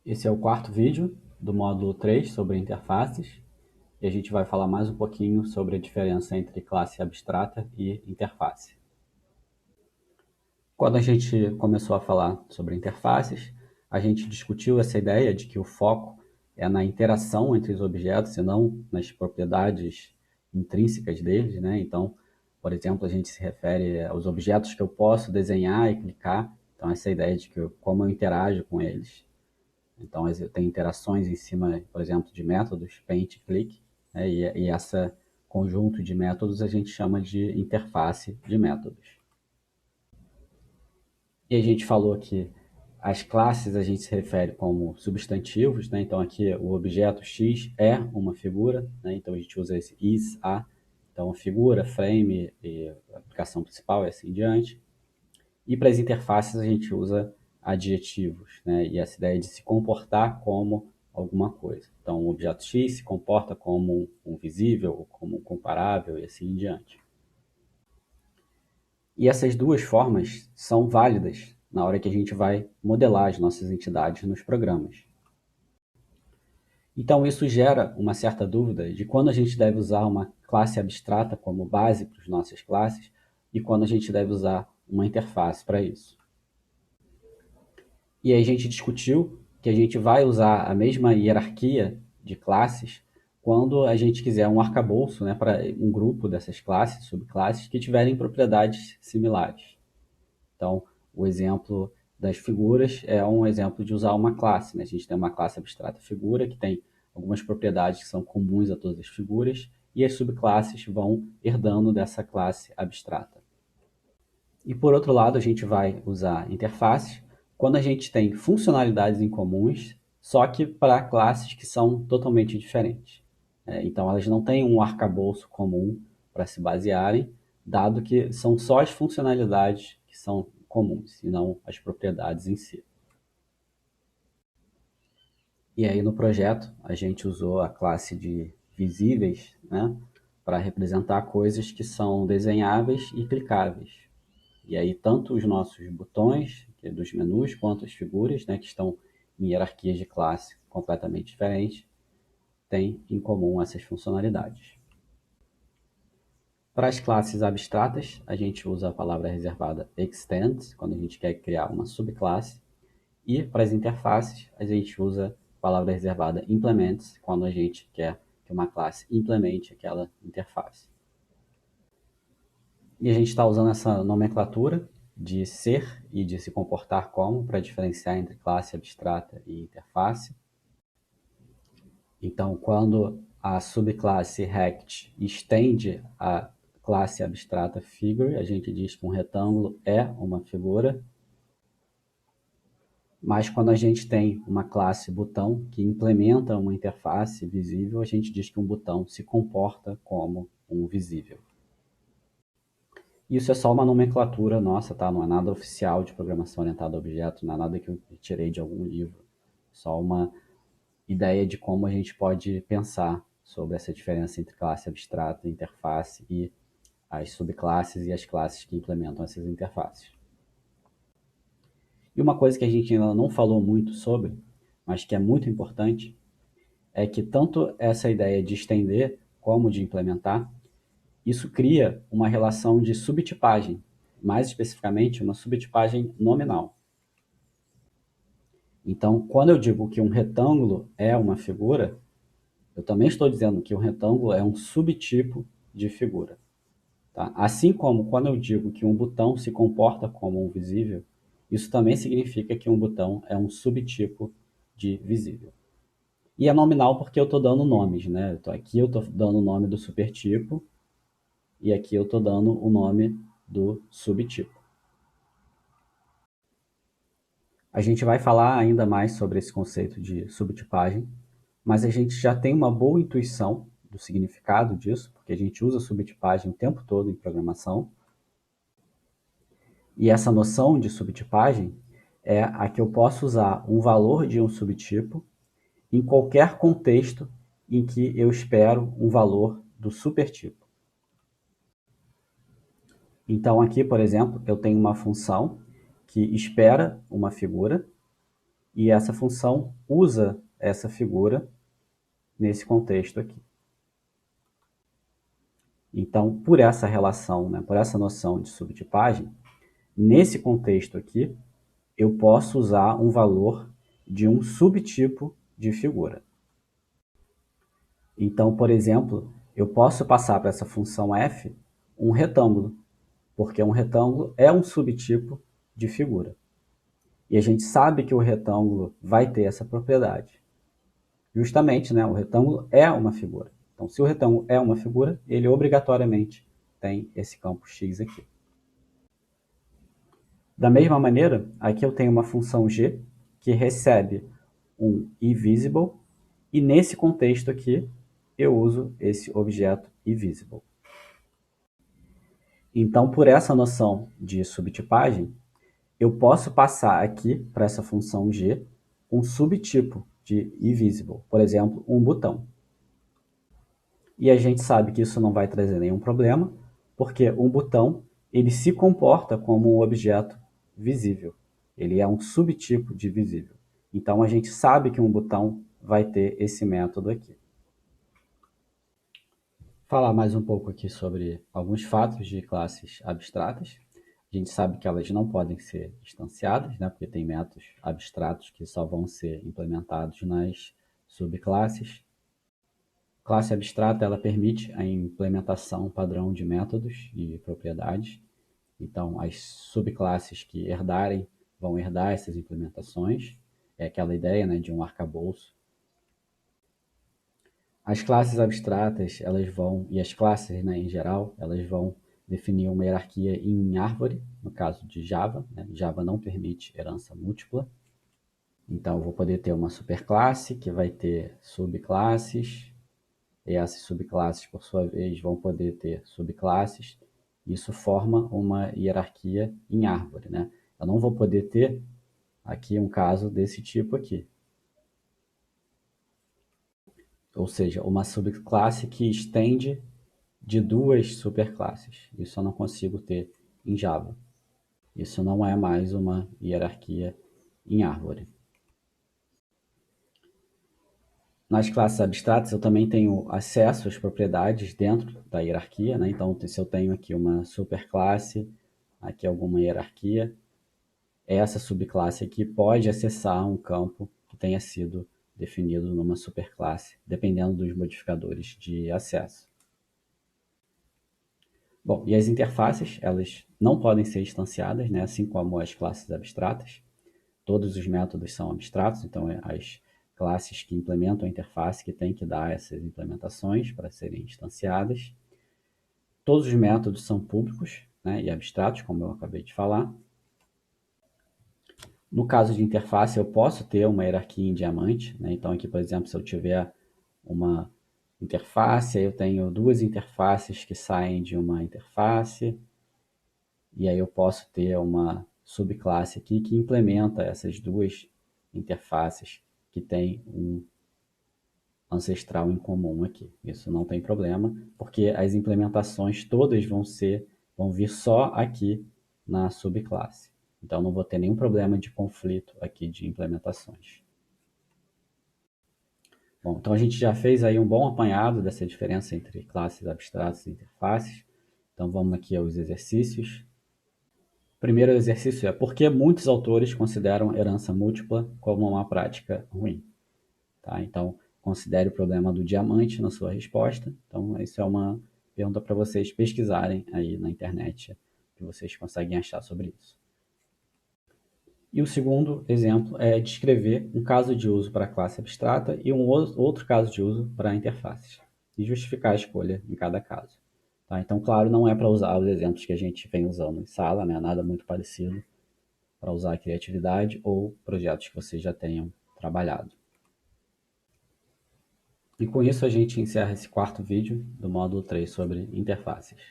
Esse é o quarto vídeo do módulo 3 sobre interfaces, e a gente vai falar mais um pouquinho sobre a diferença entre classe abstrata e interface. Quando a gente começou a falar sobre interfaces, a gente discutiu essa ideia de que o foco é na interação entre os objetos e não nas propriedades intrínsecas deles, né? Então, por exemplo, a gente se refere aos objetos que eu posso desenhar e clicar, então essa ideia de que como eu interajo com eles. Então, tem interações em cima, por exemplo, de métodos, paint e click, né? E esse conjunto de métodos a gente chama de interface de métodos. E a gente falou que as classes a gente se refere como substantivos, né? Então, aqui o objeto X é uma figura, né? Então a gente usa esse is, a. Então, figura, frame e aplicação principal e assim em diante. E para as interfaces a gente usa adjetivos, né? E essa ideia de se comportar como alguma coisa. Então, o objeto X se comporta como um visível, como um comparável e assim em diante. E essas duas formas são válidas na hora que a gente vai modelar as nossas entidades nos programas. Então, isso gera uma certa dúvida de quando a gente deve usar uma classe abstrata como base para as nossas classes e quando a gente deve usar uma interface para isso. E aí a gente discutiu que a gente vai usar a mesma hierarquia de classes quando a gente quiser um arcabouço, né, para um grupo dessas classes, subclasses, que tiverem propriedades similares. Então, o exemplo das figuras é um exemplo de usar uma classe, né? A gente tem uma classe abstrata figura que tem algumas propriedades que são comuns a todas as figuras e as subclasses vão herdando dessa classe abstrata. E por outro lado, a gente vai usar interfaces quando a gente tem funcionalidades em comuns, só que para classes que são totalmente diferentes. Então, elas não têm um arcabouço comum para se basearem, dado que são só as funcionalidades que são comuns, e não as propriedades em si. E aí no projeto a gente usou a classe de visíveis, né, para representar coisas que são desenháveis e clicáveis. E aí tanto os nossos botões, que é dos menus, quanto as figuras, né, que estão em hierarquias de classe completamente diferentes, têm em comum essas funcionalidades. Para as classes abstratas, a gente usa a palavra reservada extend, quando a gente quer criar uma subclasse, e para as interfaces, a gente usa a palavra reservada implements, quando a gente quer que uma classe implemente aquela interface. E a gente está usando essa nomenclatura de ser e de se comportar como para diferenciar entre classe abstrata e interface. Então, quando a subclasse rect estende a classe abstrata figure, a gente diz que um retângulo é uma figura. Mas quando a gente tem uma classe botão que implementa uma interface visível, a gente diz que um botão se comporta como um visível. Isso é só uma nomenclatura nossa, tá? Não é nada oficial de programação orientada a objetos, não é nada que eu tirei de algum livro. Só uma ideia de como a gente pode pensar sobre essa diferença entre classe abstrata, interface e as subclasses e as classes que implementam essas interfaces. E uma coisa que a gente ainda não falou muito sobre, mas que é muito importante, é que tanto essa ideia de estender como de implementar, isso cria uma relação de subtipagem, mais especificamente uma subtipagem nominal. Então, quando eu digo que um retângulo é uma figura, eu também estou dizendo que um retângulo é um subtipo de figura. Tá? Assim como quando eu digo que um botão se comporta como um visível, isso também significa que um botão é um subtipo de visível. E é nominal porque eu estou dando nomes, né? Então, aqui eu estou dando o nome do supertipo e aqui eu estou dando o nome do subtipo. A gente vai falar ainda mais sobre esse conceito de subtipagem, mas a gente já tem uma boa intuição do significado disso, porque a gente usa subtipagem o tempo todo em programação. E essa noção de subtipagem é a que eu posso usar um valor de um subtipo em qualquer contexto em que eu espero um valor do supertipo. Então aqui, por exemplo, eu tenho uma função que espera uma figura e essa função usa essa figura nesse contexto aqui. Então, por essa relação, né, por essa noção de subtipagem, nesse contexto aqui, eu posso usar um valor de um subtipo de figura. Então, por exemplo, eu posso passar para essa função f um retângulo, porque um retângulo é um subtipo de figura. E a gente sabe que o retângulo vai ter essa propriedade. Justamente, né, o retângulo é uma figura. Então, se o retângulo é uma figura, ele obrigatoriamente tem esse campo x aqui. Da mesma maneira, aqui eu tenho uma função g que recebe um invisible, e nesse contexto aqui eu uso esse objeto invisible. Então, por essa noção de subtipagem, eu posso passar aqui para essa função g um subtipo de invisible, por exemplo, um botão. E a gente sabe que isso não vai trazer nenhum problema, porque um botão ele se comporta como um objeto visível. Ele é um subtipo de visível. Então a gente sabe que um botão vai ter esse método aqui. Falar mais um pouco aqui sobre alguns fatos de classes abstratas. A gente sabe que elas não podem ser instanciadas, né, porque tem métodos abstratos que só vão ser implementados nas subclasses. Classe abstrata ela permite a implementação padrão de métodos e propriedades. Então, as subclasses que herdarem vão herdar essas implementações. É aquela ideia, né, de um arcabouço. As classes abstratas, elas vão, e as classes, né, em geral, elas vão definir uma hierarquia em árvore, no caso de Java. Né? Java não permite herança múltipla. Então, eu vou poder ter uma superclasse que vai ter subclasses, e essas subclasses, por sua vez, vão poder ter subclasses. Isso forma uma hierarquia em árvore. Né? Eu não vou poder ter aqui um caso desse tipo aqui. Ou seja, uma subclasse que estende de duas superclasses. Isso eu não consigo ter em Java. Isso não é mais uma hierarquia em árvore. Nas classes abstratas eu também tenho acesso às propriedades dentro da hierarquia, né? Então, se eu tenho aqui uma superclasse, aqui alguma hierarquia, essa subclasse aqui pode acessar um campo que tenha sido definido numa superclasse, dependendo dos modificadores de acesso. Bom, e as interfaces, elas não podem ser instanciadas, né? Assim como as classes abstratas. Todos os métodos são abstratos, então as classes que implementam a interface que têm que dar essas implementações para serem instanciadas. Todos os métodos são públicos, né, e abstratos, como eu acabei de falar. No caso de interface, eu posso ter uma hierarquia em diamante. Né? Então aqui, por exemplo, se eu tiver uma interface, aí eu tenho duas interfaces que saem de uma interface, e aí eu posso ter uma subclasse aqui que implementa essas duas interfaces que tem um ancestral em comum aqui. Isso não tem problema, porque as implementações todas vão vir só aqui na subclasse. Então não vou ter nenhum problema de conflito aqui de implementações. Bom, então a gente já fez aí um bom apanhado dessa diferença entre classes abstratas e interfaces. Então vamos aqui aos exercícios. O primeiro exercício é por que muitos autores consideram herança múltipla como uma prática ruim. Tá? Então, considere o problema do diamante na sua resposta. Então, isso é uma pergunta para vocês pesquisarem aí na internet, que vocês conseguem achar sobre isso. E o segundo exemplo é descrever um caso de uso para a classe abstrata e um outro caso de uso para interfaces, e justificar a escolha em cada caso. Tá? Então, claro, não é para usar os exemplos que a gente vem usando em sala, né? Nada muito parecido, para usar a criatividade ou projetos que vocês já tenham trabalhado. E com isso a gente encerra esse quarto vídeo do módulo 3 sobre interfaces.